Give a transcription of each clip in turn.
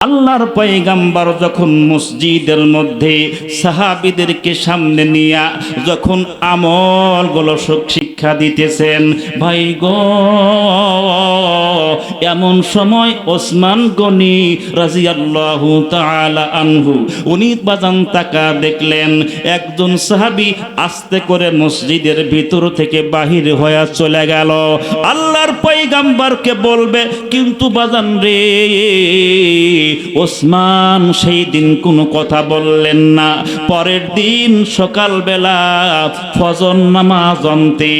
আল্লাহর পয়গাম্বর যখন মসজিদের মধ্যে সাহাবীদেরকে সামনে নিয়ে যখন আমলগুলো শিক্ষা দিতেছেন, ভাই গো, এমন সময় ওসমান গনি রাদিয়াল্লাহু তাআলা আনহু উনি বাজান তাকা দেখলেন একজন সাহাবী আস্তে করে মসজিদের ভিতর থেকে বাহির হয়ে চলে গেল। আল্লাহর পয়গাম্বরকে বলবে, কিন্তু বাজান রে, ওসমান সেই দিন কোনো কথা বললেন না। পরের দিন সকালবেলা ফজর নামাজ অন্তে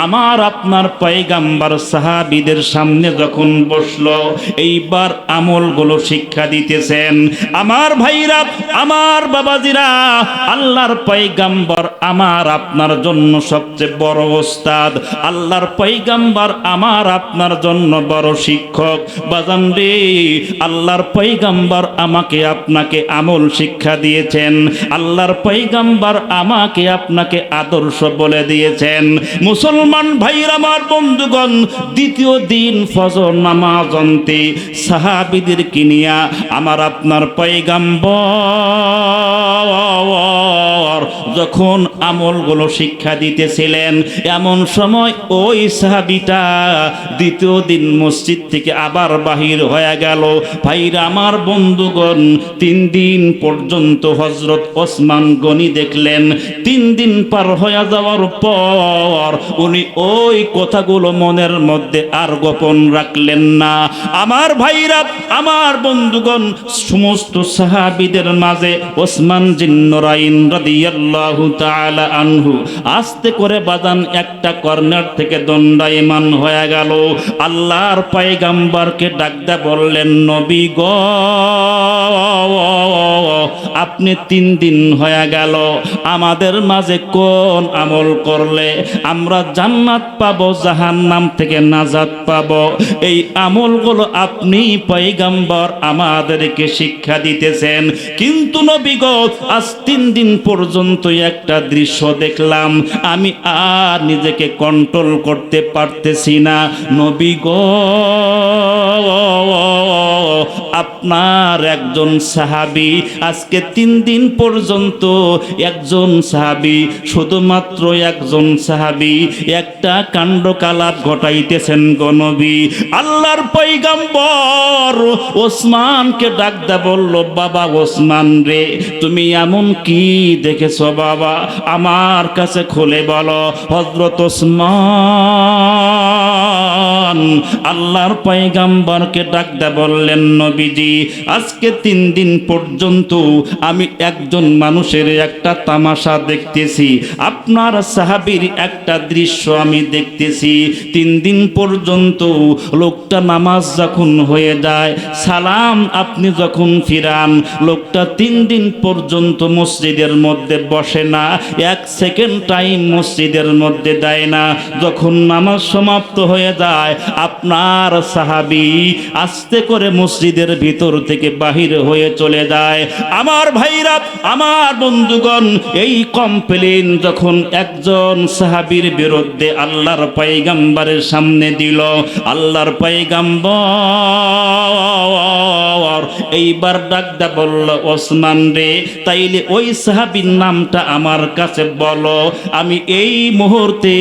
আমার আপনার পয়গাম্বর সাহাবীদের সামনে যখন বসলো, এইবার আমলগুলো শিক্ষা দিতেছেন। আমার ভাইরা, আমার বাবাজিরা, আল্লাহর পয়গাম্বর আমার আপনার জন্য সবচেয়ে বড় ওস্তাদ। আল্লাহর পয়গাম্বর আমার আপনার জন্য বড় শিক্ষক। বাজান রে, আল্লাহর পয়গাম্বর আমাকে আপনাকে আমল শিক্ষা দিয়েছেন। আল্লাহর পয়গাম্বর আমাকে আপনাকে আদর্শ বলে দিয়েছেন। মুসলমান ভাইরা, আমার বন্ধুগণ, দ্বিতীয় দিন ফজর নামাজ অন্তে সাহাবীদেরকে নিয়া আমার আপনার পয়গাম্বর যখন আমলগুলো শিক্ষা দিতেছিলেন, এমন সময় ওই সাহাবীটা দ্বিতীয় দিন মসজিদ থেকে আবার বাহির হয়ে গেল। ভাইরা আমার বন্ধুগণ, 3 দিন পর্যন্ত হযরত ওসমান গনি দেখলেন। 3 দিন পার হয়ে যাওয়ার পর উনি ওই কথাগুলো মনের মধ্যে আর গোপন রাখলেন না। আমার ভাইরা, আমার বন্ধুগণ, সমস্ত সাহাবীদের মাঝে ওসমান জিন্নুরাইন রাদিয়াল্লাহু তাআলা আনহু আস্তে করে বাজান একটা কর্নার থেকে দণ্ডায়মান হয়ে গেল। আল্লাহর পয়গাম্বরকে ডাকতে বললেন, নবী গো, আপনি 3 দিন হয়ে গেল আমাদের মাঝে কোন আমল করলে আমরা জান্নাত পাবো, জাহান্নাম থেকে নাজাত পাবো? এই আমলগুলো আপনি পয়গাম্বর আমাদেরকে শিক্ষা দিতেছেন। কিন্তু নবী গো, আজ 3 দিন পর্যন্ত একটা দৃশ্য দেখলাম, আমি আর নিজেকে কন্ট্রোল করতে পারতেছি না। নবী গো, আপনার একজন সাহাবী আজকে 3 দিন পর্যন্ত একজন সাহাবী, শুধুমাত্র একজন সাহাবী একটা কাণ্ডকালাপ ঘটাইতেছেন গো নবী। আল্লাহর পয়গাম্বর ওসমানকে ডাকতে বলল, বাবা ওসমান রে, তুমি এমন কি দেখেছো বাবা, আমার কাছে খুলে বলো। হযরত ওসমান আল্লাহর পয়গাম্বরকে ডাকতে বললেন, নবীজি, আজকে 3 দিন পর্যন্ত আমি একজন মানুষের একটা তামাশা দেখতেছি, আপনার সাহাবীর একটা দৃশ্য আমি দেখতেছি। 3 দিন পর্যন্ত লোকটা নামাজ যখন হয়ে যায়, সালাম আপনি যখন ফিরান, লোকটা 3 দিন পর্যন্ত মসজিদের মধ্যে বসে না, 1 সেকেন্ড টাইম মসজিদের মধ্যে দেয় না। যখন নামাজ সমাপ্ত হয়ে যায়, আপনার সাহাবী আস্তে করে মসজিদের ভিতর থেকে বাহির হয়ে চলে যায়। আমার ভাইরা, আমার বন্ধুগণ, এই কমপ্লেন যখন একজন সাহাবীর বিরুদ্ধে আল্লাহর পয়গাম্বরের সামনে দিল, আল্লাহর পয়গাম্বর এইবার ডাকদা বলল, ওসমান রে, তাইলে ওই সাহাবীর নামটা আমার কাছে বলো, আমি এই মুহূর্তে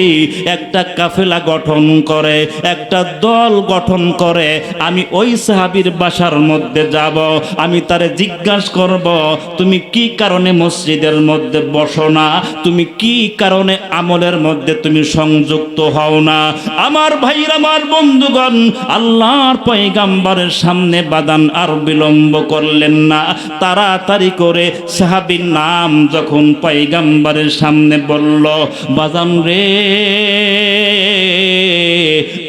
একটা কাফেলা গঠন করে, একটা দল গঠন করে আমি ওই সাহাবীর বাসার মধ্যে যাব। আমি তারে জিজ্ঞাসা করব, তুমি কি কারণে মসজিদের মধ্যে বসো না, তুমি কি কারণে আমলের মধ্যে তুমি সংযুক্ত হও না? আমার ভাইরা, আমার বন্ধুগণ, আল্লাহর পয়গাম্বরের সামনে বাদান আর বিলম্ব করলেন না, তাড়াতাড়ি করে সাহাবীর নাম যখন পয়গাম্বরের সামনে বলল, বাদান রে,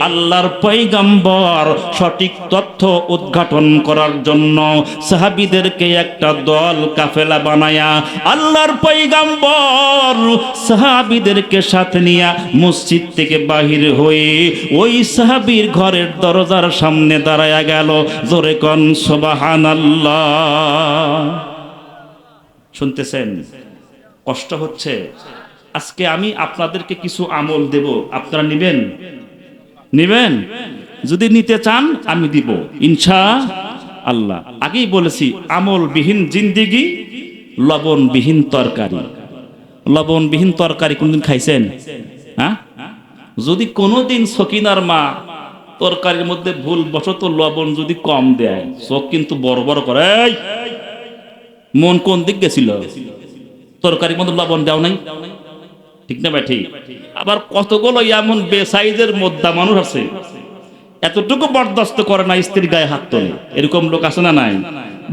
আল্লাহর পয়গাম্বর সঠিক তথ্য উদ্ঘাটন করার জন্য সাহাবীদেরকে একটা দল কাফেলা বানায়া আল্লাহর পয়গাম্বর সাহাবীদেরকে সাথে নিয়ে মসজিদ থেকে বাহির হয়ে ওই সাহাবীর ঘরের দরজার সামনে দাঁড়ায়া গেল। জোরে কোন সুবহানাল্লাহ। শুনতেছেন? কষ্ট হচ্ছে? আজকে আমি আপনাদেরকে কিছু আমল দেব, আপনারা নেবেন? নেবেন? যদি নিতে চান আমি দিব ইনশাআল্লাহ। আল্লাহ। আগেই বলেছি, আমলবিহীন জিন্দিগি লবণবিহীন তরকারি। লবণবিহীন তরকারি কোনদিন খাইছেন? হ্যাঁ, যদি কোনোদিন সকিনার মা তরকারির মধ্যে ভুল বশত লবণ যদি কম দেয়, চোখ কিন্তু বড় বড় করে, এই, মন কোন দিক গেছিল? তরকারির মধ্যে লবণ দেও নাই, ঠিক না ভাই? ঠিক। আবার কতগুলো এমন বেসাইজের মধ্যা মানুষ আছে, এতটুকু বরদাস্ত করে না স্ত্রীর গায়ে হাত তোলে। এরকম লোক আছে না নাই?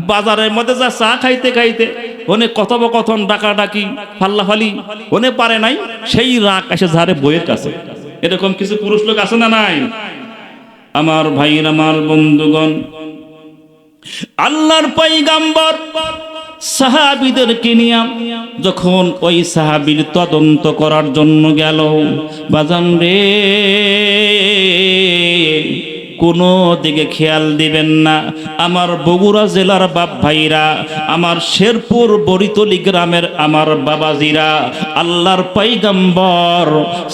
বাজারের মধ্যে যা চা খাইতে খাইতে ওনে কথোপকথন, ডাকাডাকি, ফাল্লাফালি ওনে পারে নাই, সেই রাগ এসে ঝাড়ে বইয়ের কাছে। এরকম কিছু পুরুষ লোক আছে না নাই? আমার ভাইয়ের, আমার বন্ধুগণ, আল্লাহর পয়গাম্বর সাহাবীদেরকে নিয়ে যখন ওই সাহাবীর তদন্ত করার জন্য গেল, বাজান রে, কোনো দিকে খেয়াল দিবেন না। আমার বগুড়া জেলার বাপ ভাইরা, আমার শেরপুর বরিতলি গ্রামের আমার বাবাজিরা, আল্লাহর পয়গম্বর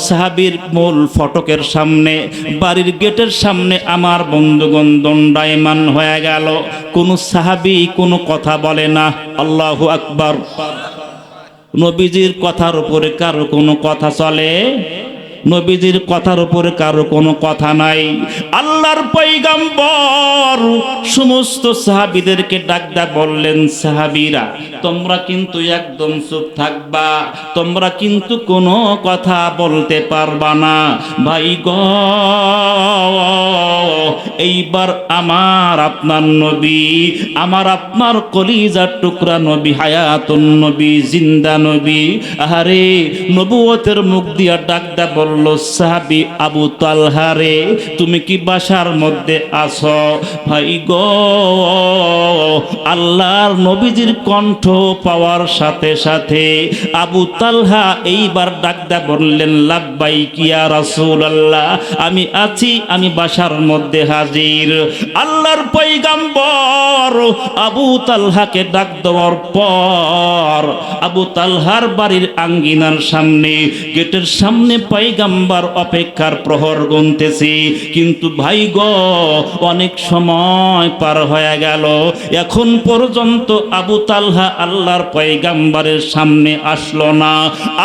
সাহাবীর মূল ফটকের সামনে, বাড়ির গেটের সামনে আমার বন্ধুগণ দণ্ডায়মান হয়ে গেল। কোন সাহাবী কোনো কথা বলে না। আল্লাহু আকবার। নবীজির কথার উপরে কারো কোনো কথা চলে? নবীজির কথার উপরে কারো কোনো কথা নাই। আল্লাহর পয়গম্বর সমস্ত সাহাবীদেরকে ডাক বললেন, সাহাবীরা, তোমরা কিন্তু একদম চুপ থাকবা, তোমরা কিন্তু কোনো কথা বলতে পারবা না। ভাই গো, এইবার আমার আপনার নবী, আমার আপনার কলিজার টুকরা নবী, হায়াতুন নবী, জিন্দা নবী, আহারে নবুয়তের মুখ দিয়া ডাক বলল, সাহাবী আবু তালহা রে, তুমি কি বাসার মধ্যে আছো? ভাই গো, আল্লাহর নবীজির কণ্ঠ পাওয়ার সাথে সাথে আবু তালহা এইবার ডাকদা বললেন, লাব্বাইক ইয়া রাসূলুল্লাহ, আমি আছি, আমি বাসার মধ্যে হাজির। আল্লাহর পয়গম্বর আবু তালহাকে ডাক দেওয়ার পর আবু তালহার বাড়ির আঙ্গিনার সামনে, গেটের সামনে পয়গম্বর অপেক্ষার প্রহর গুনতেছি। কিন্তু ভাই গো, অনেক সময় পার হয়ে গেল, এখন পর্যন্ত আবু তালহা আল্লাহর পয়গম্বরের সামনে আসলো না।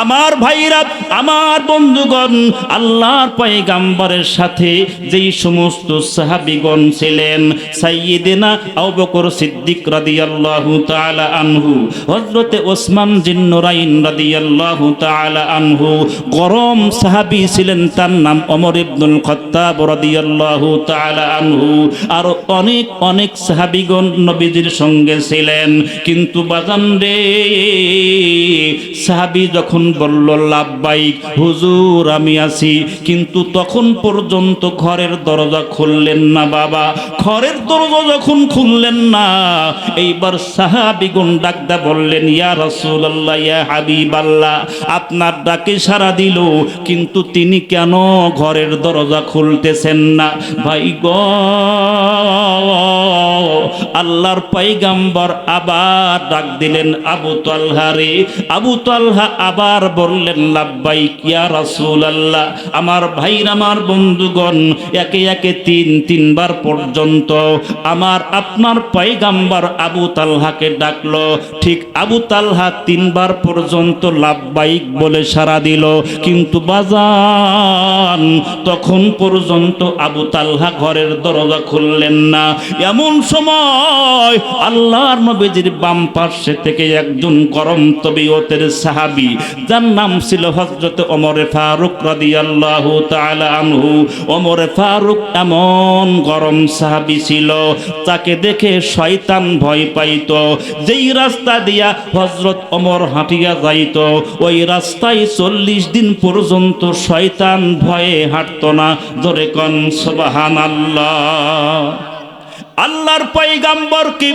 আমার ভাইরা, আমার বন্ধুগণ, আল্লাহর পয়গম্বরের সাথে যেই সমস্ত সাহাবীগণ ছিলেন, সাইয়্যিদিনা আবু বকর সিদ্দিক রাদিয়াল্লাহু তাআলা আনহু, হযরতে ওসমান জিন্নুরাইন রাদিয়াল্লাহু তাআলা আনহু, গরম সাহাবী ছিলেন, তার নাম ওমর ইবনুল খাত্তাব রাদিয়াল্লাহু তাআলা আনহু, আর অনেক অনেক সাহাবীগণ নবীজির সঙ্গে ছিলেন। কিন্তু বাজান রে, সাহাবী যখন বলল, লাব্বাইক হুজুর, আমি আছি, কিন্তু তখন পর্যন্ত ঘরের দরজা খুললেন না। বাবা, ঘরের দরজা যখন খুললেন না, এইবার সাহাবীগণ ডাকদা বললেন, ইয়া রাসূলুল্লাহ, ইয়া হাবিবাল্লাহ, আপনার ডাকে সাড়া দিল, কিন্তু তিনি কেন ঘরের দরজা খুলতেছেন না? ভাই গো, আল্লাহর পয়গম্বর আবার ডাক দিলেন, আবু তালহা রে। আবু তালহা আবার বললেন, লাব্বাইক ইয়া রাসূলুল্লাহ। আমার ভাইরা, আমার বন্ধুগণ, একে একে তিনবার পর্যন্ত আমার আপনার পয়গম্বর আবু তালহাকে ডাকলো। ঠিক আবু তালহা তিনবার পর্যন্ত লাব্বাইক বলে সাড়া দিল, কিন্তু বাজান তখন পর্যন্ত আবু তালহা ঘরের দরজা খুললেন না। এমন সময় আল্লাহর নবীজির বাম পাশে থেকে একজন গরম তবিয়তের সাহাবী, যার নাম ছিল হযরত ওমর ফারুক রাদিয়াল্লাহু তাআলা আনহু। ওমর ফারুক এমন গরম সাহাবী ছিল, তাকে দেখে শয়তান ভয় পাইত। যেই রাস্তা দিয়া হযরত ওমর হাঁটিয়া যাইত, ওই রাস্তায় 40 দিন পর্যন্ত শয়তান ভয়ে হাঁটতো না। জোরে কোন সুবহানাল্লাহ। আল্লাহর পয়গম্বরকে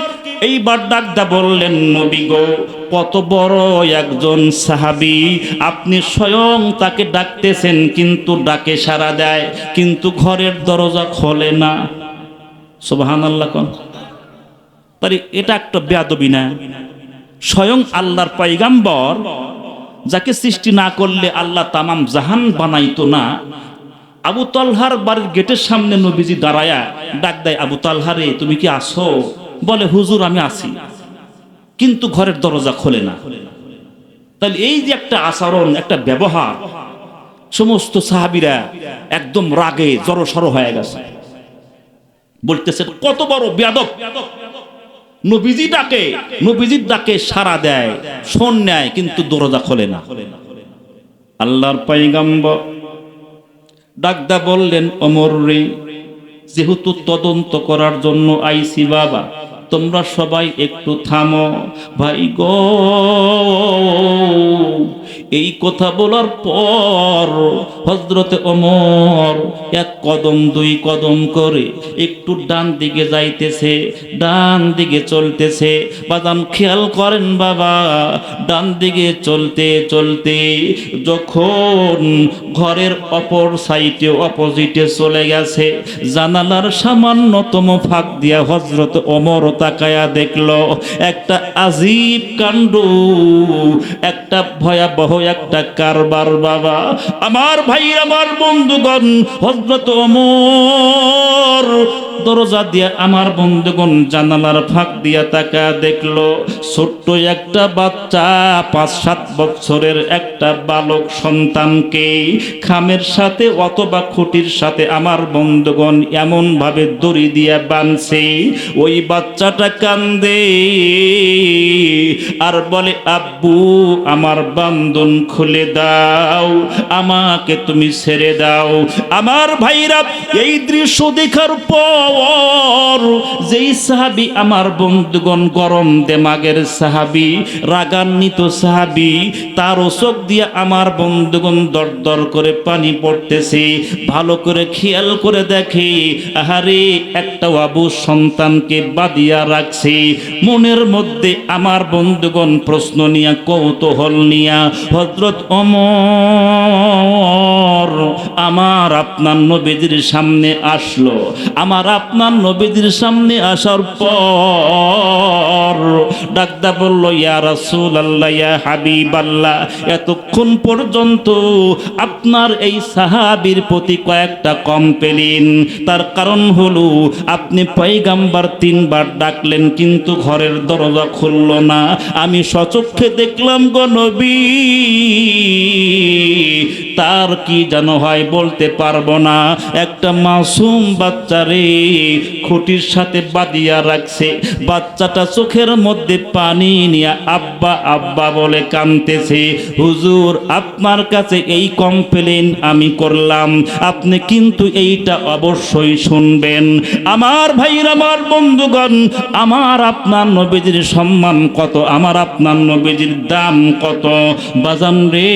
এইবার ডাকদা বললেন, নবী গো, কত বড় একজন সাহাবী, আপনি স্বয়ং তাকে ডাকতেছেন, কিন্তু ডাকে সাড়া দেয়, কিন্তু ঘরের দরজা খোলে না। সুবহানাল্লাহ কোন। তাই এটা একটা বেয়াদবি না? স্বয়ং আল্লাহর পয়গম্বর, যাকে সৃষ্টি না করলে আল্লাহ তামাম জাহান বানাইতো না, আবু তালহার বাড়ির গেটের সামনে নবীজি দাঁড়ায়া ডাক দেয়, আবু তালহা রে, তুমি কি আসো? বলে হুজুর আমি আছি, কিন্তু ঘরের দরজা খোলে না। তাহলে এই যে একটা আচরণ, একটা ব্যবহার, সমস্ত সাহাবীরা একদম রাগে জড়সড় হয়ে গেছে, বলতেছে কত বড় বেয়াদব, নবীজির ডাকে সাড়া দেয়, শোন নেয়, কিন্তু দরজা খোলে না। আল্লাহর পয়গম্বর ডাকদা বললেন, ওমর রে, যেহেতু তদন্ত করার জন্য আইছি বাবা, তোমরা সবাই একটু থামো। ভাই গো, এই কথা বলার পর হযরতে ওমর এক কদম দুই কদম করে একটু ডান দিকে যাইতেছে, ডান দিকে চলতেছে। বাদাম খেয়াল করেন বাবা, ডান দিকে চলতে চলতে যখন ঘরের অপর সাইডে অপোজিটে চলে গেছে, জানালার সামান্যতম ফাঁক দিয়া হযরত ওমর তাকায়া দেখলো একটা আজীব কাণ্ড, একটা ভয়াবহ একটা কারবার বাবা। আমার ভাই, আমার বন্ধুগণ, হযরত ওমর দরজা দিয়ে, আমার বন্ধুগণ জানালার ফাঁক দিয়া তাকায়া দেখলো ছোট্ট একটা বাচ্চা, 5-7 বছরের একটা বালক সন্তানকে খামের সাথে অথবা খুঁটির সাথে আমার বন্ধুগণ এমন ভাবে দড়ি দিয়া বাঁধছে, ওই বাচ্চাটা কান্দে আর বলে, আব্বু আমার বান্ধন খুলে দাও, আমাকে তুমি ছেড়ে দাও। আমার ভাইরা, এই দৃশ্য দেখার পর যেই সাহাবী, আমার বন্ধুগণ গরম দেমাগের সাহাবী, রাগান্বিত সাহাবী, তারও চোখ দিয়া আমার বন্ধুগণ দর দর করে পানি পড়তেছে। ভালো করে খেয়াল করে দেখে, আহারে একটা আবু সন্তানকে বাঁধিয়া রাখছে। মনের মধ্যে আমার বন্ধুগণ প্রশ্ন নিয়া, কৌতূহল নিয়া হযরত ওমর আমার আপনার নবীজির সামনে আসলো। আমার আপনার নবীজির সামনে আসার পর ডাকদা বলল, ইয়া রাসূলুল্লাহ, ইয়া হাবিবাল্লাহ, এতক্ষণ পর্যন্ত আপনার এই সাহাবীর প্রতি কয়েকটা কমপ্লেইন। তার কারণ হলো আপনি পয়গম্বর 3 বার ডাকলেন, কিন্তু ঘরের দরজা খুলল না। আমি সচক্ষে দেখলাম গো নবী, তার কি যেন হয় বলতে পারবো না, একটা মাসুম বাচ্চারে খুঁটির সাথে বাঁধিয়া রাখছে। বাচ্চাটা চোখের মধ্যে পানি নিয়ে আব্বা আব্বা বলে কাঁদতেছে। হুজুর, আপনার কাছে এই কমপ্লেইন আমি করলাম, আপনি কিন্তু এইটা অবশ্যই শুনবেন। আমার ভাইরা, আমার বন্ধুগণ, আমার আপনার নবীজির সম্মান কত, আমার আপনার নবীজির দাম কত বাজান রে।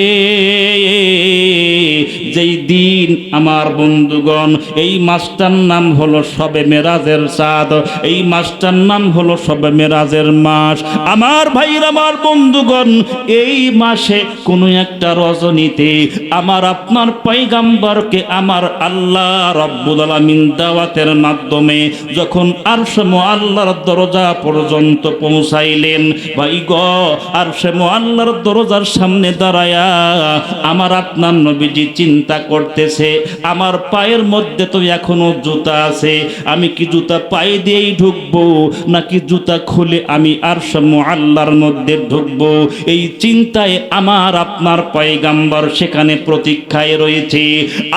যেই দিন আমার বন্ধুগণ, এই মাসটার নাম হলো শবে মেরাজের চাঁদ, এই মাসটার নাম হলো শবে মেরাজের মাস। আমার ভাইরা, আমার বন্ধুগণ, এই মাসে কোনো একটা রজনীতে আমার আপনার পয়গম্বরকে আমার আল্লাহ রব্বুল আলামিন দাওয়াতের মাধ্যমে যখন আরশে মুআল্লার দরজা পর্যন্ত পৌঁছাইলেন, ভাই গো, আরশে মুআল্লার দরজার সামনে দাঁড়ায়া আমার আপনার নবীজি চিন্তা করতেছে, আমার পায়ের মধ্যে তো এখনো জুতা আছে, আমি কি জুতা পায়ে দিয়েই ঢুকবো নাকি জুতা খুলে আমি আরশে মুআল্লার মধ্যে ঢুকবো? এই চিন্তায় আমার আপনার পয়গম্বর সেখানে প্রতীক্ষায় রয়েছে।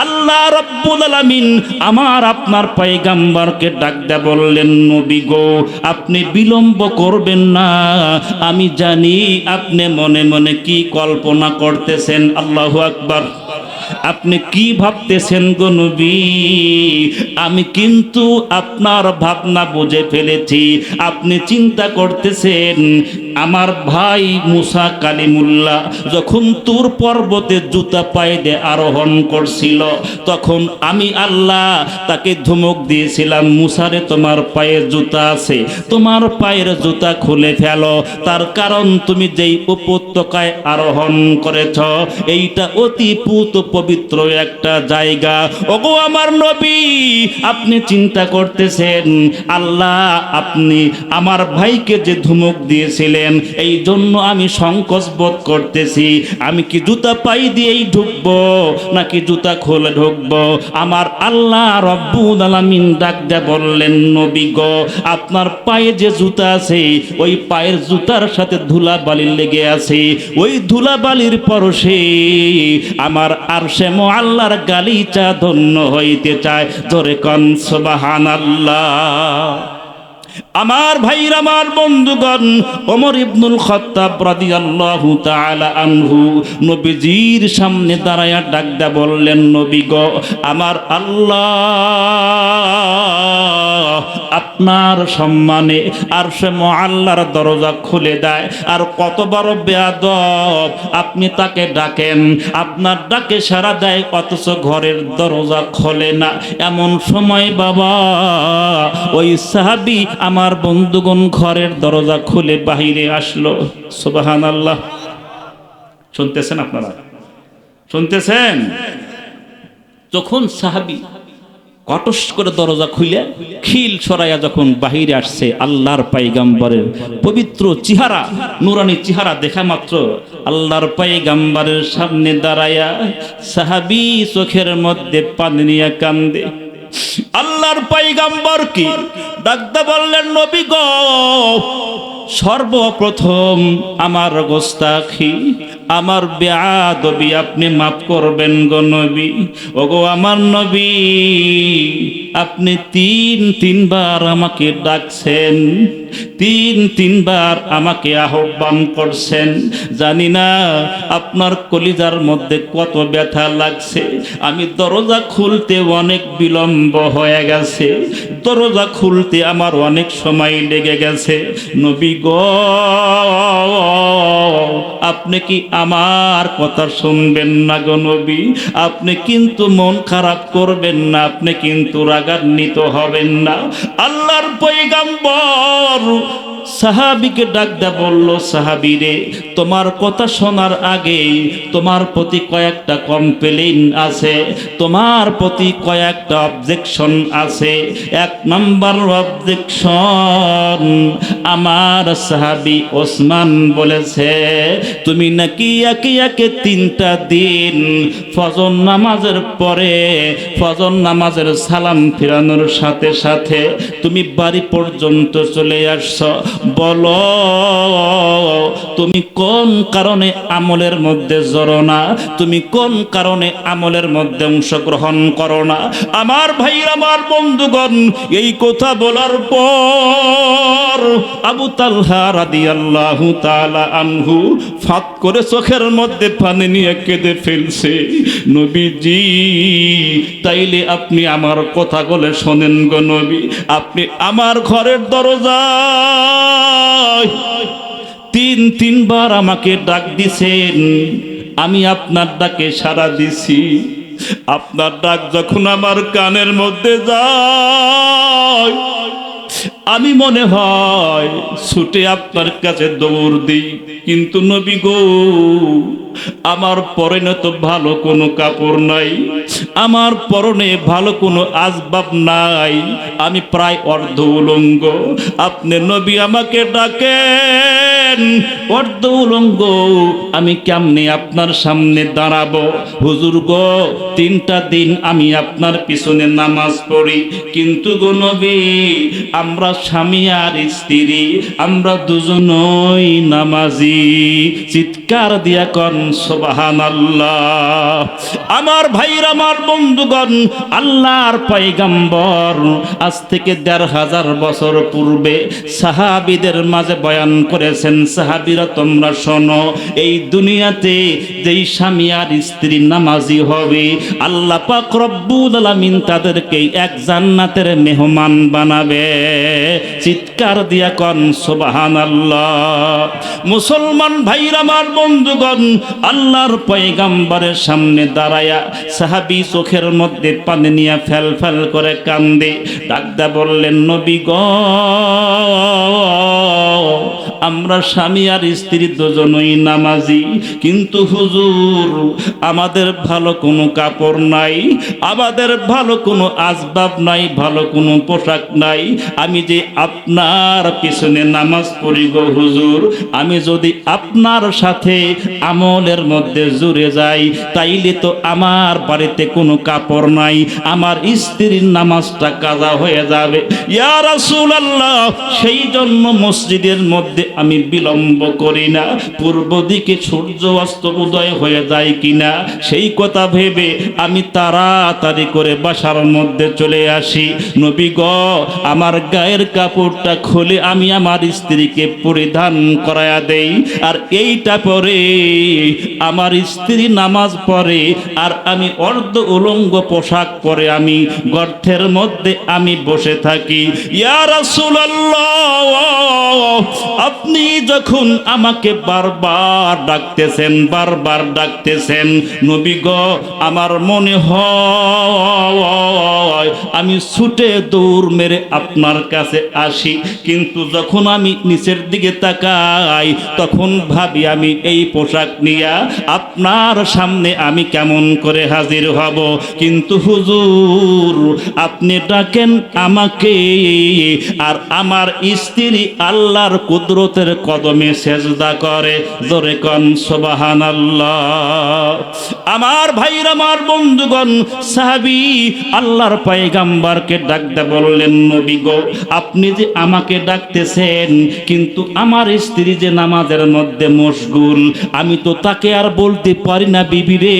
আল্লাহ রাব্বুল আলামিন আমার আপনার পয়গম্বরকে ডাক দিয়ে বললেন, নবী গো, আপনি বিলম্ব করবেন না, আমি জানি আপনি মনে মনে কি কল্পনা করতেছেন। আল্লাহু আকবার। আপনি কি ভাবতেছেন গো নবী? আমি কিন্তু আপনার ভাবনা বুঝে ফেলেছি। আপনি চিন্তা করতেছেন আমার ভাই মুসা কালিমুল্লাহ যখন তুর পর্বতে জুতা পায়ে দিয়ে আরোহণ করছিল, তখন আমি আল্লাহ তাকে ধমক দিয়েছিলাম, মুসারে তোমার পায়ে জুতা আছে, তোমার পায়ের জুতা খুলে ফেলো। তার কারণ তুমি যেই উপত্যকায় আরোহণ করেছ এইটা অতি পুত পবিত্র একটা জায়গা। ওগো আমার নবী, আপনি চিন্তা করতেছেন আল্লাহ আপনি আমার ভাইকে যে ধমক দিয়েছিলেন এই জন্য আমি সংকোচ বোধ করতেছি, আমি কি জুতা পাই দিয়েই ঢুকবো নাকি জুতা খুলে ঢুকবো? আমার আল্লাহ রব্বুল আলামিন ডাক দিয়ে বললেন, নবী গো, আপনার পায়ে যে জুতা আছে ওই পায়ের জুতার সাথে ধুলাবালি লেগে আছে, ওই ধুলাবালির পরশে আমার আরশে মুআল্লার গালিচা ধন্য হইতে চায়। জোরে কোন সুবহানাল্লাহ। আমার ভাইরা, আমার বন্ধুগণ, ওমর ইবনুল খাত্তাব রাদিয়াল্লাহু তাআলা আনহু নবীজির সামনে দাঁড়ায়া ডাক দা বললেন, নবী গো, আমার আল্লাহ আপনার সম্মানে আরশে মুআল্লার দরজা খুলে দেয়। আর কত বড় বেয়াদব, আপনি তাকে ডাকেন, আপনার ডাকে সাড়া দেয়, অথচ ঘরের দরজা খোলে না। এমন সময় বাবা ওই সাহাবী আমার বন্ধুগণ ঘরের দরজা খুলে বাহিরে আসলো। সুবহানাল্লাহ। শুনতেছেন আপনারা? শুনতেছেন? যখন সাহাবী কটস করে দরজা খুলে খিল সরাইয়া যখন বাহিরে আসছে, আল্লাহর পয়গম্বরের পবিত্র চেহারা, নুরানি চেহারা দেখা মাত্র আল্লাহর পয়গম্বরের সামনে দাঁড়ায়া সাহাবী চোখের মধ্যে পানি নিয়ে কান্দে। আল্লাহর পয়গম্বর কি ডাকতে বললেন, নবী গো, সর্বপ্রথম আমার গোস্তাখি, আমার বেয়াদবি আপনি মাফ করবেন গো নবী। ওগো আমার নবী, আপনি তিনবার আমাকে ডাকছেন, তিনবার আমাকে আহ্বান করছেন। জানি না আপনার কলিজার মধ্যে কত ব্যথা লাগছে। আমি দরজা খুলতে অনেক বিলম্ব হয়ে গেছে, দরজা খুলতে আমার অনেক সময় লেগে গেছে। নবী গো, আপনি কি আমার কথা শুনবেন না গো নবী? আপনি কিন্তু মন খারাপ করবেন না, আপনি কিন্তু রাগান্বিত হবেন না। আল্লাহর পয়গম্বর সাহাবীকে ডাক দে বলল, সাহাবী রে, তোমার কথা শোনার আগেই তোমার প্রতি কয়েকটা কমপ্লেইন আছে, তোমার প্রতি কয়েকটা অবজেকশন আছে। এক নাম্বার অবজেকশন, আমার সাহাবী ওসমান বলেছে তুমি নাকি একে একে 3টা দিন ফজর নামাজের পরে, ফজর নামাজের সালাম ফিরানোর সাথে সাথে তুমি বাড়ি পর্যন্ত চলে আসছো। বলো তুমি কোন কারণে আমলের মধ্যে জড়ো না, তুমি কোন কারণে আমলের মধ্যে অংশগ্রহণ করো না? আমার ভাইরা, আমার বন্ধুগণ, এই কথা বলার পর আবু তালহা রাদিয়াল্লাহু তাআলা আনহু ফাত করে চোখের মধ্যে পানি নিয়ে কেঁদে ফেলছে। নবীজি, তাইলে আপনি আমার কথা বলে শোনেন গো নবী, আপনি আমার ঘরের দরজায় তিনবার আমাকে ডাক দিছেন, আমি আপনার ডাকে সাড়া দিছি। আপনার ডাক যখন আমার কানের মধ্যে যায়, আমি মনে হয় ছুটে আপনার কাছে দৌড় দিই। কিন্তু নবী গো, আমার পরনে তো ভালো কোনো কাপড় নাই, আমার পরনে ভালো কোনো আসবাব নাই, আমি প্রায় অর্ধ উলঙ্গ। আপনি নবী আমাকে ডাকেন, অর্ধ উলঙ্গ, আমি কেমনে আপনার সামনে দাঁড়াবো? হুজুর গো, 3টা দিন আমি আপনার পিছনে নামাজ পড়ি, কিন্তু গো নবী, আমরা স্বামী আর স্ত্রী, আমরা দুজনই নামাজি। চিৎকার দিয়া কন সুবহানাল্লাহ। আমার ভাইরা, আমার বন্ধুগণ, আল্লাহর পয়গম্বর আজ থেকে 1500 বছর পূর্বে সাহাবীদের মাঝে বয়ান করেছেন, সাহাবীরা তোমরা শোনো, এই দুনিয়াতে যেই স্বামী আর স্ত্রী নামাজি হবে, আল্লাহ পাক রব্বুল আলামিন তাদেরকে এক জান্নাতের মেহমান বানাবে। চিৎকার দিয়া কন সুবহানাল্লাহ। মুসলমান ভাইরা, আমার বন্ধুগণ, আল্লাহর পয়গম্বরের সামনে দাঁড়ায়া সাহাবী চোখের মধ্যে পানি নিয়ে ফেল ফেল করে কান্দে। ডাকদা বললেন, নবী গো, আমরা স্বামী আর স্ত্রী দুজনই নামাজি, কিন্তু হুজুর আমাদের ভালো কোনো কাপড় নাই, আমাদের ভালো কোনো আসবাব নাই, ভালো কোনো পোশাক নাই। আমি যে আপনার পিছনে নামাজ পড়ি গো হুজুর, আমি যদি আপনার সাথে আমলের মধ্যে জুড়ে যাই, তাইলে তো আমার বাড়িতে কোনো কাপড় নাই, আমার স্ত্রীর নামাজটা কাজা হয়ে যাবে। ইয়া রাসূলুল্লাহ, সেই জন্য মসজিদের মধ্যে আমি বিলম্ব করি না, পূর্ব দিকে সূর্য অস্ত উদয় হয়ে যায় কিনা সেই কথা ভেবে আমি তাড়াতাড়ি করে বাসার মধ্যে চলে আসি। নবী গো, আমার গায়ের কাপড়টা খুলে আমি আমার স্ত্রীকে পরিধান করায়া দেই, আর এইটা পরে আমার স্ত্রী নামাজ পড়ে, আর আমি অর্ধ উলঙ্গ পোশাক পরে আমি গর্তের মধ্যে আমি বসে থাকি। ইয়া রাসূলুল্লাহ, আপনি যখন আমাকে বারবার ডাকতেছেন, বারবার ডাকতেছেন, নবী গো, আমার মনে হয় আমি ছুটে দৌড় মেরে আপনার কাছে আসি, কিন্তু যখন আমি নিচের দিকে তাকাই তখন ভাবি আমি এই পোশাক নিয়ে আপনার সামনে আমি কেমন করে হাজির হব। কিন্তু হুজুর আপনি ডাকেন আমাকে, আর আমার স্ত্রী আল্লাহর কুদরতের কদমে সেজদা করে। জোরে কোন সুবহানাল্লাহ। আমার ভাইরা, আমার বন্ধুগণ, সাহাবী আল্লাহর পয়গম্বরকে ডাকতে বললেন, নবী গো, আপনি যে আমাকে ডাকতেছেন, কিন্তু আমার স্ত্রী যে নামাজের মধ্যে মশগুল, আমি তো তাকে আর বলতে পারি না, বিবি রে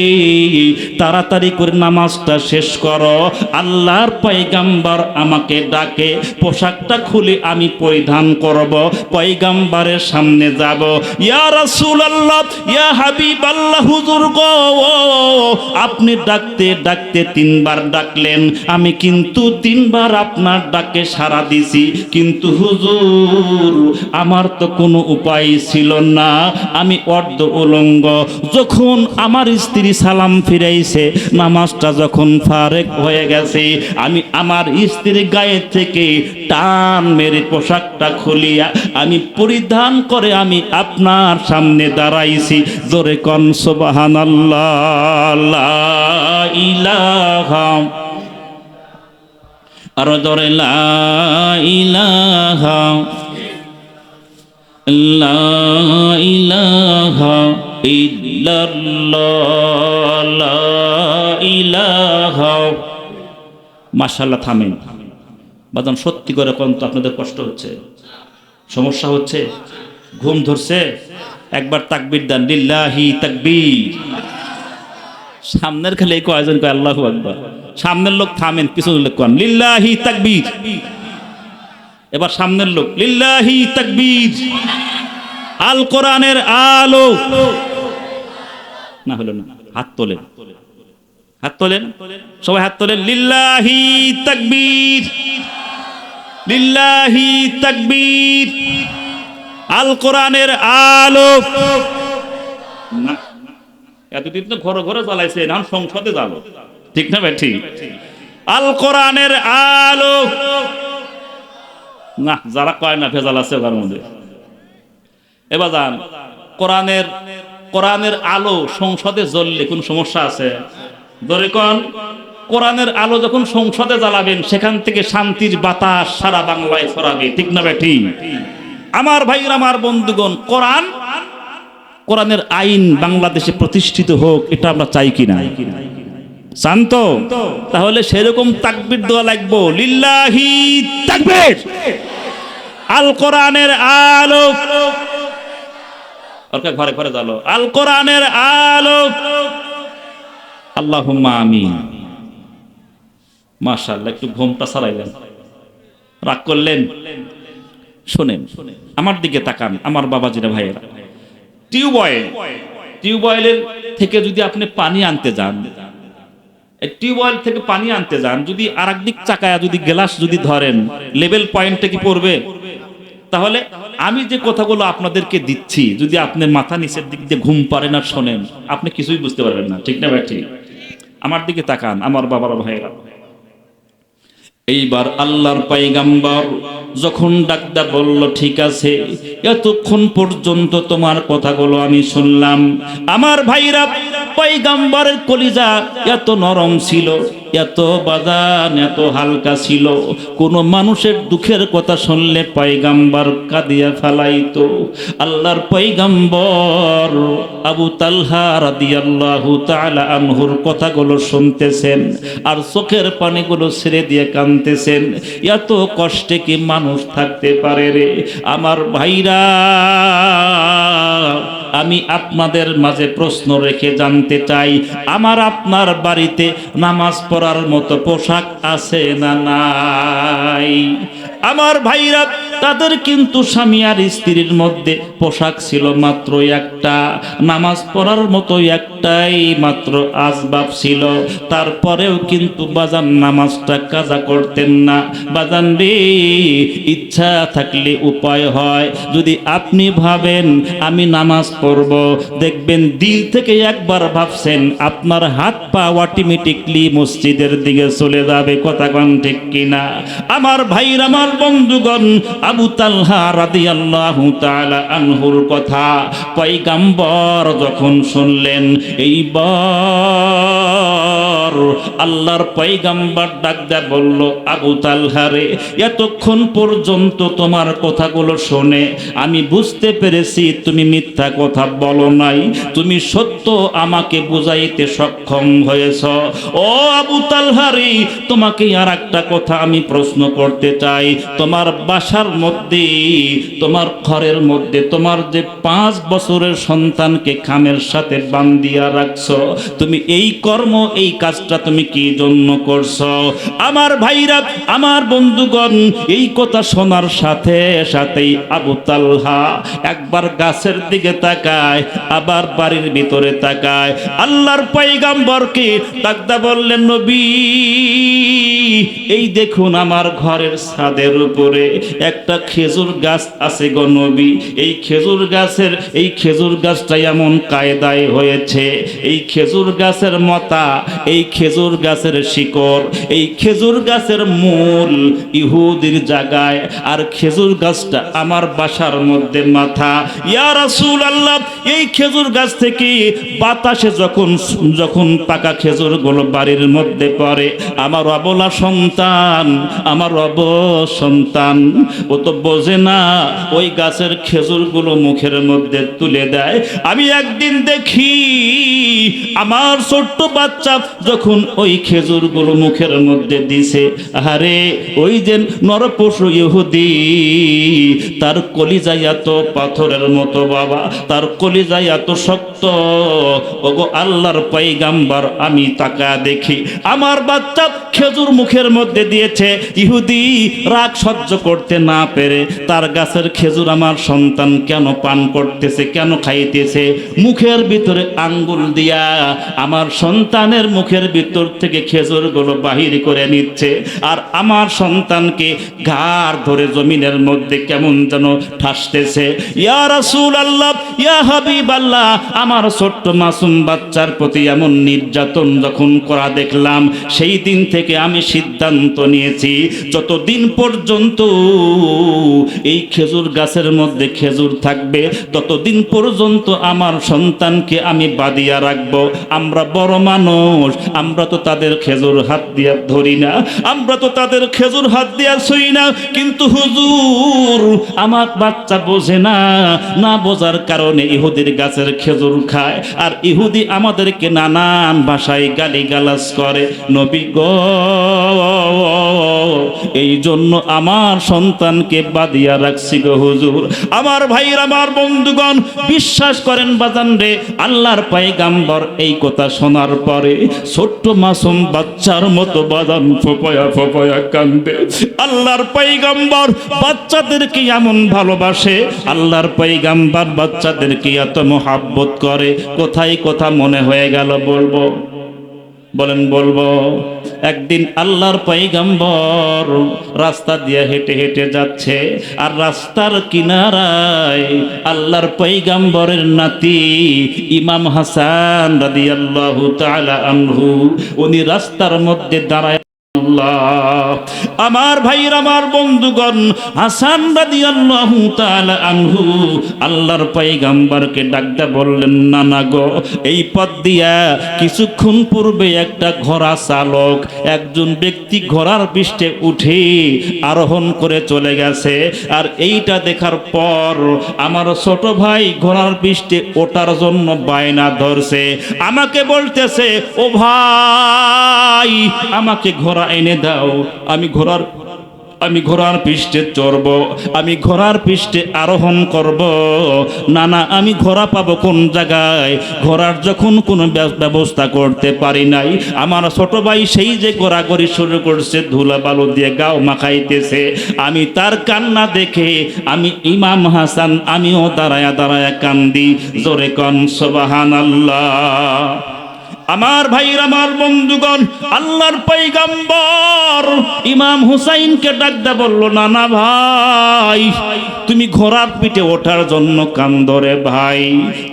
তাড়াতাড়ি করে নামাজটা শেষ করো। আল্লাহর পয়গম্বর আমাকে ডাকে, পোশাকটা খুলে আমি পরিধান করব, পয়গম্বরের সামনে যাব। ইয়া রাসূলুল্লাহ, ইয়া হাবিবাল্লাহ, হুজুর গো, আপনি ডাকতে ডাকতে তিনবার ডাকলেন, আমি কিন্তু তিনবার আপনার ডাকে সাড়া দিছি, কিন্তু হুজুর আমার তো কোনো উপায় ছিল না, আমি অর্ধ উলঙ্গ। যখন আমার স্ত্রী সালাম ফিরাইছে, নামাজটা যখন ফারেক হয়ে গেছে, আমি আমার স্ত্রীর গায়ে থেকে টান মেরে পোশাকটা খুলিয়া আমি পরিধান করে আমি আপনার সামনে দাঁড়াইছি। জোরে কোন সুবহানাল্লাহ। লা ইলাহা, আর জোরে লা ইলাহা, লা ইলাহা ইল্লাল্লাহ, লা ইলাহা। মাশাআল্লাহ, থামেন বাজান, সত্যি করে কোন তো আপনাদের কষ্ট হচ্ছে, সমস্যা হচ্ছে, ঘুম ধরছে? একবার তাকবীর দেন, লিল্লাহি তাকবীর। সামনের খালি এই কয়জন কয় আল্লাহু আকবার, সামনের লোক থামেন, পিছনের লোক কোন লিল্লাহি তাকবীর। এবার সামনের লোক লিল্লাহি তাকবীর। আল কোরআনের আলো। না হলো না, হাত তোলেন, হাত তোলেন, সবাই হাত তোলেন। লিল্লাহি তাকবীর, লিল্লাহি তাকবীর। আল কোরআনের আলো। না, এতদিন তো ঘরে ঘরে জ্বালাইছে, এখন সংসদে জ্বালো, ঠিক না ভাই? ঠিক। আল কোরআনের আলো। না, যারা কয় না ভেজাল আছে ওর মধ্যে। এবার যান, কোরআনের আলো সংসদে জ্বললে কোন সমস্যা আছে? ধরে কোন কোরআনের আলো যখন সংসদে জ্বালাবেন, সেখান থেকে শান্তির বাতাস সারা বাংলায় ছড়াবে, ঠিক না ভাই? ঠিক। আমার ভাইরা, আমার বন্ধুগণ, কোরআনের আইন বাংলাদেশে প্রতিষ্ঠিত হোক, এটা আমরা চাই কিনা? চান তো? তাহলে সেরকম তাকবীর দেওয়া লাগবো, লিল্লাহি তাকবীর। আল কোরআনের আলো। ঘরে ঘরে জ্বালো, আল কোরআনের আলো। আল্লাহুম্মা আমিন। মাশাআল্লাহ, একটু ঘুমটা ছাড়াইলেন, রাগ করলেন? শোনেন, আমার দিকে তাকান আমার বাবাজিরা, ভাইয়েরা। টিউবওয়েলের থেকে যদি আপনি পানি আনতে যান, টিউবওয়েল থেকে পানি আনতে যান, যদি আরেক দিক চাকায়া যদি গ্লাস যদি ধরেন, লেভেল পয়েন্টে কি পড়বে? তাহলে আমি যে কথাগুলো আপনাদেরকে দিচ্ছি, যদি আপনি মাথা নিচের দিক দিয়ে ঘুম পারেন আর শোনেন, আপনি কিছুই বুঝতে পারবেন না, ঠিক না ভাই? ঠিক। আমার দিকে তাকান আমার বাবারা, ভাইয়েরা। এইবার আল্লাহর পয়গম্বর যখন ডাকদা বলল, ঠিক আছে, এতক্ষণ পর্যন্ত তোমার কথাগুলো আমি শুনলাম। আমার ভাইরা, পয়গম্বরের কলিজা এত নরম ছিল, এত বাদান, এত হালকা ছিল, কোন মানুষের দুঃখের কথা শুনলে পয়গম্বর কাঁদিয়া ফেলাইতো। আল্লাহর পয়গম্বর আবু তালহা রাদিয়াল্লাহু তাআলা আনহুর কথাগুলো শুনতেছেন আর চোখের পানিগুলো ছেড়ে দিয়ে কাঁদতেছেন। এত কষ্টে কি মানুষ থাকতে পারে রে? আমার ভাইরা, আমি আপনাদের মাঝে প্রশ্ন রেখে জানতে চাই, আমার আপনার বাড়িতে নামাজ পড়ার মতো পোশাক আছে না নাই? আমার ভাইরা, তাদের কিন্তু স্বামী আর স্ত্রীর মধ্যে পোশাক ছিল মাত্র একটা, নামাজ পড়ার মতো একটাই মাত্র আসবাব ছিল। তারপরেও কিন্তু বাজান নামাজটা কাজা করতেন না। বাজান রে, ইচ্ছা থাকলে উপায় হয়। যদি আপনি ভাবেন আমি নামাজ পড়ব, দেখবেন দিল থেকে একবার ভাবছেন, আপনার হাত পা অটোমেটিকলি মসজিদের দিকে চলে যাবে। কথা কোন ঠিক কিনা? আমার ভাইরা, আমার বন্ধুগণ, আবু তালহা রাদিয়াল্লাহু তাআলা আনহুর কথা পয়গম্বর যখন শুনলেন, এইবার আল্লাহর পয়গম্বর ডাক দিয়ে বলল, আবু তালহা রে, এতক্ষণ পর্যন্ত তোমার কথাগুলো শুনে আমি বুঝতে পেরেছি তুমি মিথ্যা কথা বলো নাই, তুমি সত্য আমাকে বুঝাইতে সক্ষম হয়েছ। ও আবু তালহা রে, তোমাকে আর একটা কথা আমি প্রশ্ন করতে চাই। তোমার বাসার মধ্যে, তোমার ঘরের মধ্যে তোমার যে 5 বছরের সন্তানকে খামের সাথে বান্ধিয়া রাখছো, তুমি এই কর্ম, এই কাজটা তুমি কি জন্য করছো? আমার ভাইরা, আমার বন্ধুগণ, এই কথা শোনার সাথে সাথেই আবু তালহা একবার গাছের দিকে তাকায়, আবার বাড়ির ভিতরে তাকায়। আল্লাহর পয়গম্বরকে ডাকদা বললেন, নবী, এই দেখুন আমার ঘরের ছাদের উপরে একটা খেজুর গাছ আছে গো নবী। এই খেজুর গাছটা এমন কায়দায় হয়েছে, এই খেজুর গাছের মাথা, এই খেজুর গাছের শিকড়, এই খেজুর গাছের মূল ইহুদির জায়গায়, আর খেজুর গাছটা আমার বাসার মধ্যে মাথা। ইয়া রাসূলুল্লাহ, এই খেজুর গাছ থেকে বাতাসে যখন পাকা খেজুর গুলো বাড়ির মধ্যে পড়ে, আমার অবলা সন্তান, আমার সন্তান, ও তো বোঝে না, ওই গাছের খেজুরগুলো মুখের মধ্যে তুলে দেয়। আমি একদিন দেখি আমার ছোট্ট বাচ্চা যখন ওই খেজুরগুলো মুখের মধ্যে দিছে, আরে ওই যে নরপশু ইহুদি, তার কলিজা এত পাথরের মতো বাবা, তার কলিজা এত শক্ত। ওগো আল্লাহর পয়গম্বর, আমি তাকা দেখি আমার বাচ্চা খেজুর মুখের মধ্যে দিয়েছে, ইহুদি রাগ সহ্য করতে না পেরে তার গাছের খেজুর আমার সন্তান কেন পান করতেছে, কেন খাইতেছে, মুখের ভিতরে আঙ্গুল দিয়া আমার সন্তানের মুখের ভিতর থেকে খেজুরগুলো বাহির করে নিচ্ছে, আর আমার সন্তানকে ঘাড় ধরে জমিনের মধ্যে কেমন যেন ঠাসতেছে। ইয়া রাসূলুল্লাহ, ইয়া হাবিবাল্লাহ, আমার ছোট্ট মাসুম বাচ্চার প্রতি এমন নির্যাতন যখন করা দেখলাম, সেই দিন থেকে আমি সিদ্ধান্ত নিয়েছি, যতদিন পর্যন্ত এই খেজুর গাছের মধ্যে খেজুর থাকবে, ততদিন পর্যন্ত আমার সন্তানকে আমি বাঁধিয়া রাখবো। আমরা বড় মানুষ, আমরা তো তাদের খেজুর হাত দিয়া ধরি না, আমরা তো তাদের খেজুর হাত দিয়া ছুঁই না, কিন্তু হুজুর আমার বাচ্চা বোঝে না, না বোঝার কারণে ইহুদির গাছের খেজুর খায়, আর ইহুদি আমাদেরকে নানান ভাষায় গালিগালাজ করে। নবী গো, এই জন্য আমার সন্তানকে বাঁধিয়া রাখছি গো হুজুর। আমার ভাইরা, আমার বন্ধুগণ, বিশ্বাস করেন বাজান রে, আল্লাহর পয়গম্বর এই কথা শোনার পরে ছোট্ট মাসুম বাচ্চার মতো বাজান ফোপয়া ফোপয়া কান্দে। আল্লাহর পয়গম্বর বাচ্চাদেরকে এমন ভালোবাসে, আল্লাহর পয়গম্বর বাচ্চাদেরকে এত মহব্বত করে। কোথায় কথা মনে হয়ে গেল বলবো? বলেন বলবো? একদিন আল্লাহর পয়গম্বর রাস্তা দিয়ে হেঁটে হেঁটে যাচ্ছে, আর রাস্তার কিনারায় আল্লাহর পয়গম্বরের নাতি ইমাম হাসান রাদিয়াল্লাহু তাআলা আনহু, উনি রাস্তার মধ্যে দাঁড়ায় আমার ভাইর আমার বন্ধুগণ, হাসান রাদিয়াল্লাহু তাআলা আনহু আল্লাহর পয়গম্বরকে ডাকতে বললেন, নানা গো, এই পথ দিয়া কিছুক্ষণ পূর্বে একটা ঘোড়া চালক একজন ব্যক্তি ঘোড়ার পৃষ্ঠে উঠে আরোহণ করে চলে গেছে, আর এইটা দেখার পর আমার ছোট ভাই ঘোড়ার পৃষ্ঠে ওঠার জন্য বায়না ধরছে, আমাকে বলতেছে, ও ভাই আমাকে ঘোড়া এনে দাও, আমি ঘোড়ার পৃষ্ঠে চড়ব, আমি ঘোড়ার পৃষ্ঠে আরোহণ করব। না, আমি ঘোড়া পাবো কোন জায়গায়? ঘোড়ার যখন কোনো ব্যবস্থা করতে পারি নাই, আমার ছোট ভাই সেই যে ঘোরাঘুরি শুরু করছে, ধুলা বালু দিয়ে গাও মাখাইতেছে, আমি তার কান্না দেখে আমি ইমাম হাসান আমিও দাঁড়ায়া দাঁড়ায়া কান্দি। জোরে কন সুবহানাল্লাহ। আমার ভাইরা আমার বন্ধুগণ, আল্লাহর পয়গম্বর ইমাম হুসাইনকে ডাকতে বলল, নানা ভাই তুমি ঘোড়ার পিঠে ওঠার জন্য কান্দরে ভাই,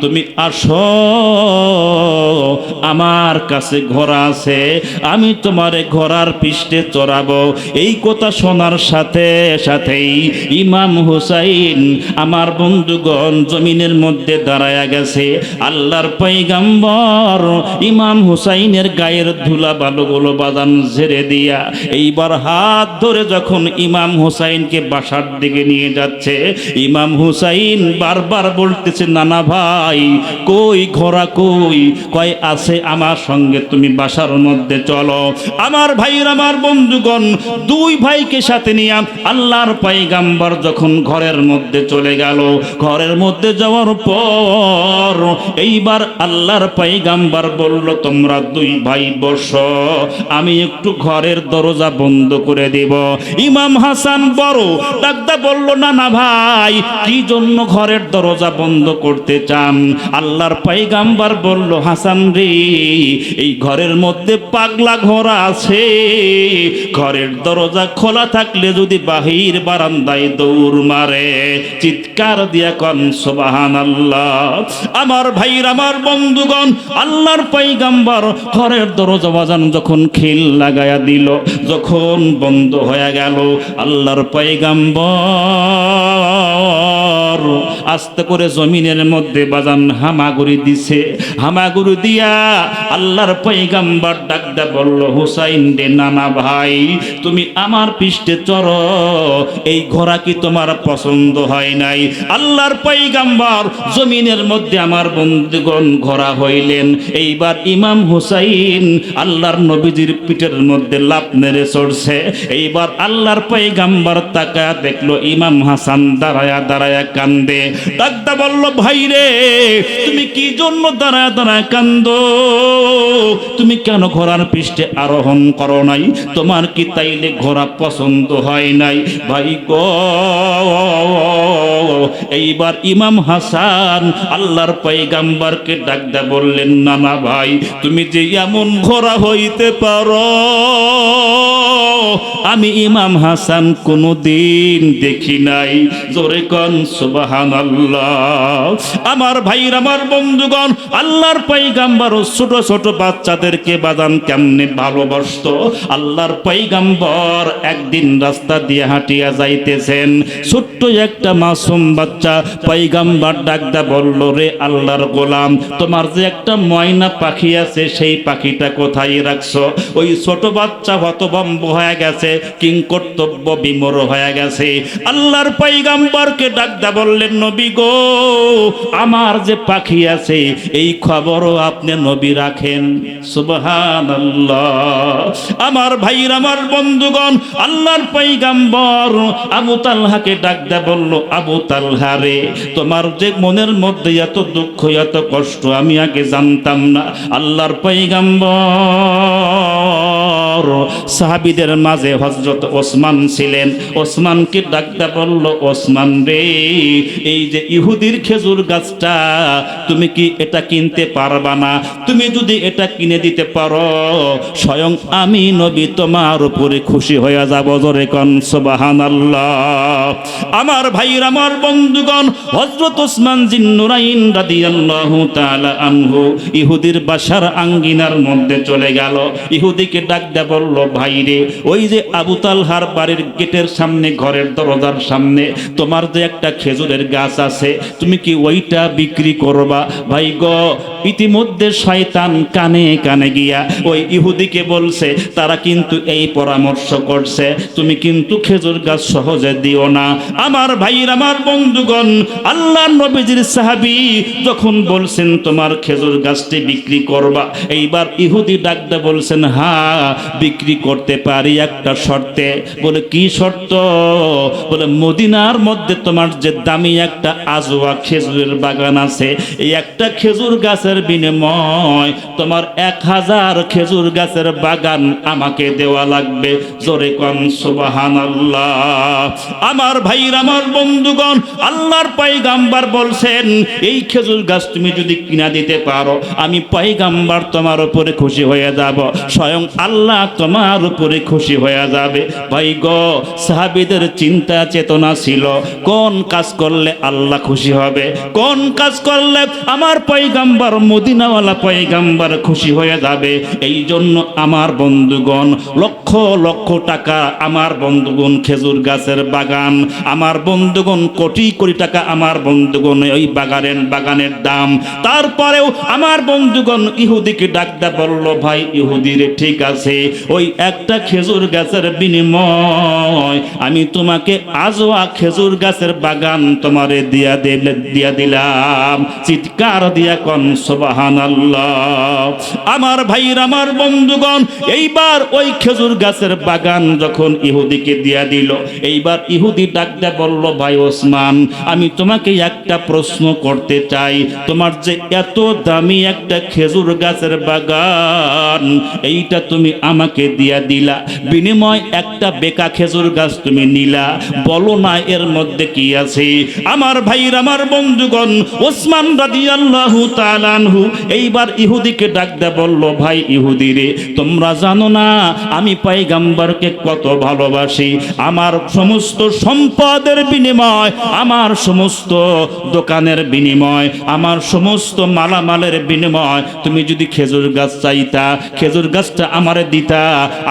তুমি আসো, আমার কাছে ঘোড়া আছে, আমি তোমারে ঘোড়ার পৃষ্ঠে চড়াবো। এই কথা শোনার সাথে সাথেই ইমাম হুসাইন আমার বন্ধুগণ জমিনের মধ্যে দাঁড়ায়া গেছে। আল্লাহর পয়গম্বর ইমাম হুসাইনের গায়ের ধুলা বালুগুলো বাদান ঝেড়ে দিয়া এইবার হাত ধরে যখন ইমাম হুসাইনকে বাসার দিকে নিয়ে যাচ্ছে, ইমাম হুসাইন বারবার বলতেছে, নানা ভাই কই ঘোড়া কই? কয় আছে আমার সঙ্গে, তুমি বাসার মধ্যে চলো। আমার ভাইরা আমার বন্ধুগণ, দুই ভাইকে সাথে নিয়ে আল্লাহর পয়গম্বর যখন ঘরের মধ্যে চলে গেল, ঘরের মধ্যে যাওয়ার পর এইবার আল্লাহর পয়গম্বর বলল, তোমরা দুই ভাই বসো, আমি একটু ঘরের দরজা বন্ধ করে দেব। ইমাম হাসান বড় ডাকদা বলল, না ভাই কি জন্য ঘরের দরজা বন্ধ করতে চান? আল্লাহর পয়গম্বর বলল, হাসান রে, এই ঘরের মধ্যে পাগলা ঘোড়া আছে, ঘরের দরজা খোলা থাকলে যদি বাহির বারান্দায় দৌড় মারে, চিৎকার দিয়া কন সুবহানাল্লাহ। আমার ভাইরা আমার বন্ধুগণ, আল্লাহর পয়গম্বর ঘরের দরজা বাজান যখন খিল লাগায়া দিল, যখন বন্ধ হয়ে গেল, আল্লাহর পয়গম্বর আস্তে করে জমিনের মধ্যে বাজান হামাগুড়ি দিছে। হামাগুড়ি দিয়া আল্লাহর পয়গম্বর ডাকদা বলল, হুসাইন রে, নানা ভাই তুমি আমার পৃষ্ঠে চড়ো, এই ঘোড়া কি তোমার পছন্দ হয় নাই? আল্লাহর পয়গম্বর জমিনের মধ্যে আমার বন্ধুগণ ঘোড়া হইলেন। এইবার ইমাম হুসাইন আল্লাহর নবীজির পিঠের মধ্যে লাফ মেরে চড়ছে। এইবার আল্লাহর পয়গম্বর তাকায়া দেখলো ইমাম হাসান দাঁড়ায়া দাঁড়ায়া কান্দে। ডাকদা বলল, ভাই রে তুমি কি জন্য দাঁড়ায়া দাঁড়ায়া কান্দো? তুমি কেন ঘোড়ার পৃষ্ঠে আরোহণ করো নাই? তোমার কি তাইলে ঘোড়া পছন্দ হয় নাই? ভাই গো, এইবার ইমাম হাসান আল্লাহর পয়গম্বরকে ডাকদা বললেন, নানা ভাই তুমি যে এমন ঘোড়া হইতে পারো আমি ইমাম হাসান কোনদিন দেখি নাই। জোরে কন সুবহানাল্লাহ। আমার ভাইরা আমার বন্ধুগণ, আল্লাহর পয়গম্বর ছোট ছোট বাচ্চাদেরকে বাদান কেমনে ভালোবাসতো। আল্লাহর পয়গম্বর একদিন রাস্তা দিয়ে হাঁটিয়া যাইতেছেন, ছোট্ট একটা মাসুম বাচ্চা পয়গম্বর ডাকদা বলল, রে আল্লাহর গোলাম, তোমার যে একটা ময়না পাখি আছে সেই পাখিটা কোথায় রাখছো? ওই ছোট বাচ্চা হতভম্ব হয়ে গেছে, কিংকর্তব্য বিমূঢ় হয়ে গেছে। আল্লাহর পয়গম্বরকে ডাকদা বললেন, নবী গো, আমার যে পাখি আছে এই খবরও আপনি নবী রাখেন? সুবহানাল্লাহ। আমার ভাইরা আমার বন্ধুগণ, আল্লাহর পয়গম্বর আবু তালহাকে ডাকদা বলল, আবু তালহা রে, তোমার যে মনের মধ্যে এত দুঃখ এত কষ্ট আমি আগে জানতাম না। আল্লাহর পয়গম্বর সাহাবীদের মাঝে হযরত ওসমান ছিলেন। ওসমানকে ডাকদা বলল, ওসমান রে, এই যে ইহুদির খেজুর গাছটা তুমি কি এটা কিনতে পারবা না? তুমি যদি এটা কিনে দিতে পারো, স্বয়ং আমি নবী তোমার উপরে খুশি হয়ে যাব। জোরে কোন সুবহানাল্লাহ। আমার ভাইরা আমার বন্ধুগণ, হযরত ওসমান জিন্নুরাইন রাদিয়াল্লাহু তাআলা আনহু ইহুদির বাসার আঙ্গিনার মধ্যে চলে গেল। ইহুদিকে ডাক দেয়া বলল, ভাই রে, ওই যে আবু তালহার বাড়ির গেটের সামনে, ঘরের দরজার সামনে তোমার যে একটা খেজুরের গাছ আছে, তুমি কি ওইটা বিক্রি করবা? ভাই গো, ইতিমধ্যে শয়তান কানে কানে গিয়া ওই ইহুদিকে বলছে, তারা কিন্তু এই পরামর্শ করছে, তুমি কিন্তু খেজুর গাছ সহজে দিও না। আমার ভাইর, আমার বন্ধুগণ, আল্লাহ নবীজির সাহাবী যখন বলছেন তোমার খেজুর গাছটি বিক্রি করবা, এইবার ইহুদি ডাকতে বলছেন, হ্যাঁ বিক্রি করতে পারি একটা শর্তে। বলে কি শর্ত? বলে মদিনার মধ্যে তোমার যে দামি একটা আজওয়া খেজুরের বাগান আছে, এই একটা খেজুর গাছের বিনিময় তোমার 1000 খেজুর গাছের বাগান আমাকে দেওয়া লাগবে। জোরে কোন সুবহানাল্লাহ। আমার ভাইরা, আমার বন্ধুগণ, আল্লাহর পয়গাম্বার বলছেন, এই খেজুর গাছ তুমি যদি কিনা দিতে পারো, আমি পয়গাম্বার তোমার উপরে খুশি হয়ে যাব, স্বয়ং আল্লাহ তোমার উপরে খুশি হয়ে যাবে। ভাই গো, সাহাবীদের চিন্তা চেতনা ছিল, কোন কাজ করলে আল্লাহ খুশি হবে, কোন কাজ করলে আমার পয়গাম্বার, মদিনাওয়ালা পয়গাম্বার খুশি হয়ে যাবে। এই জন্য আমার বন্ধুগণ, লক্ষ লক্ষ টাকা আমার বন্ধুগণ খেজুর গাছের বাগান, আমার বন্ধুগণ কোটি কোটি টাকা আমার বন্ধুগণ ওই বাগানের দাম। তারপরেও আমার বন্ধুগণ ইহুদিকে ডাকতে বলল, ভাই ইহুদি রে, ঠিক আছে, ওই একটা খেজুর গাছের বিনিময় আমি তোমাকে আজওয়া খেজুর গাছের বাগান তোমারে দিয়া দিলাম। চিৎকার দিয়া কোন সুবহানাল্লাহ। আমার ভাইরা, আমার বন্ধুগণ, এইবার ওই খেজুর গাছের বাগান যখন ইহুদিকে দিয়া দিল, এইবার ইহুদি ডাকতে বলল, ভাই ওসমান, আমি তোমাকে একটা প্রশ্ন করতে চাই, তোমার যে এত দামি একটা খেজুর গাছের বাগান, এইটা তুমি আমাকে দিয়া দিলা, বিনিময় একটা বেকা খেজুর গাছ তুমি নিলা, বলো না এর মধ্যে কি আছে? আমার ভাইরা, আমার বন্ধুগণ, ওসমান রাদিয়াল্লাহু তাআলা আনহু এইবার ইহুদিকে ডাকতে বলল, ভাই ইহুদি রে, তোমরা জানো না আমি পয়গম্বরকে কত ভালোবাসি, আমার সমস্ত সম্পদের বিনিময়, আমার সমস্ত দোকানের বিনিময়, আমার সমস্ত মালামালের বিনিময় তুমি যদি খেজুর গাছ চাইতা, খেজুর গাছটা আমারে দিতা,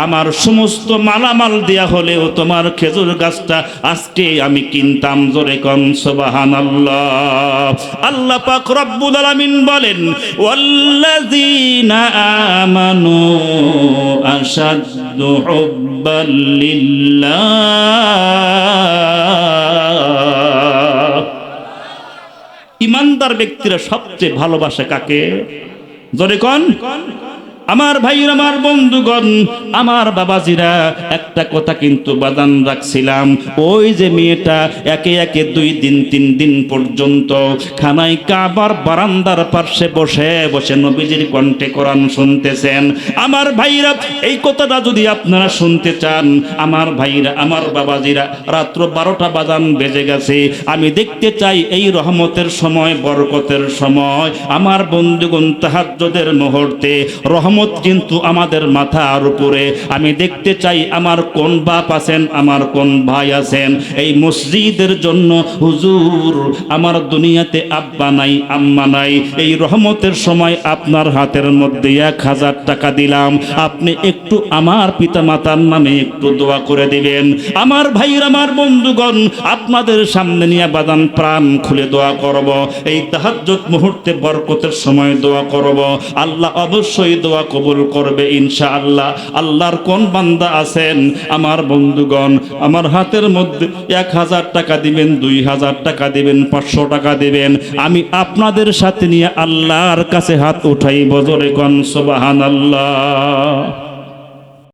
আমার সমস্ত মালামাল দেয়া হলেও তোমার খেজুর গাছটা আজকে আমি কিনতাম। জোরে কোন সুবহানাল্লাহ। আল্লাহ পাক রব্বুল আলামিন বলেন, ওয়াল্লাযীনা আমানু আশাদ্দু হুব্বাল লিল্লাহ। ইমানদার ব্যক্তিরা সবচেয়ে ভালোবাসে কাকে? জোরে কোন। আমার ভাইরা, আমার বন্ধুগণ, আমার বাবাজিরা, একটা কথা কিন্তু বাদান রাখছিলাম, ওই যে মেয়েটা একে একে 2 দিন 3 দিন পর্যন্ত খানায় কাবার বারান্দার পাশে বসে বসে নবীজির কণ্ঠে কোরআন শুনতেছেন। আমার ভাইরা, এই কথাটা যদি আপনারা শুনতে চান, আমার ভাইরা, আমার বাবাজিরা, রাত্র 12টা বাজান বেজে গেছে, আমি দেখতে চাই এই রহমতের সময়, বরকতের সময়, আমার বন্ধুগণ তাহাজ্জুদের মুহূর্তে রহমত কিন্তু আমাদের মাথার উপরে। আমি দেখতে চাই আমার কোন বাপ আছেন, আমার কোন ভাই আছেন এই মসজিদের জন্য, হুজুর আমার দুনিয়াতে আব্বা নাই, আম্মা নাই, এই রহমতের সময় আপনার হাতের মধ্যে 1000 টাকা দিলাম, আপনি একটু আমার পিতা মাতার নামে একটু দোয়া করে দিবেন। আমার ভাইরা, আমার বন্ধুগণ, আপনাদের সামনে নিয়ে বাদান প্রাণ খুলে দোয়া করব, এই তাহাজ্জুদ মুহূর্তে বরকতের সময় দোয়া করব, আল্লাহ অবশ্যই দোয়া কবুল করবে ইনশাআল্লাহ। আল্লাহর কোন বান্দা আছেন আমার বন্ধুগণ, আমার হাতের মধ্যে 1000 টাকা দিবেন, 2000 টাকা দিবেন, 500 টাকা দিবেন, আমি আপনাদের সাথে নিয়ে আল্লাহর কাছে হাত উঠাইব। জোরে কোন সুবহানাল্লাহ।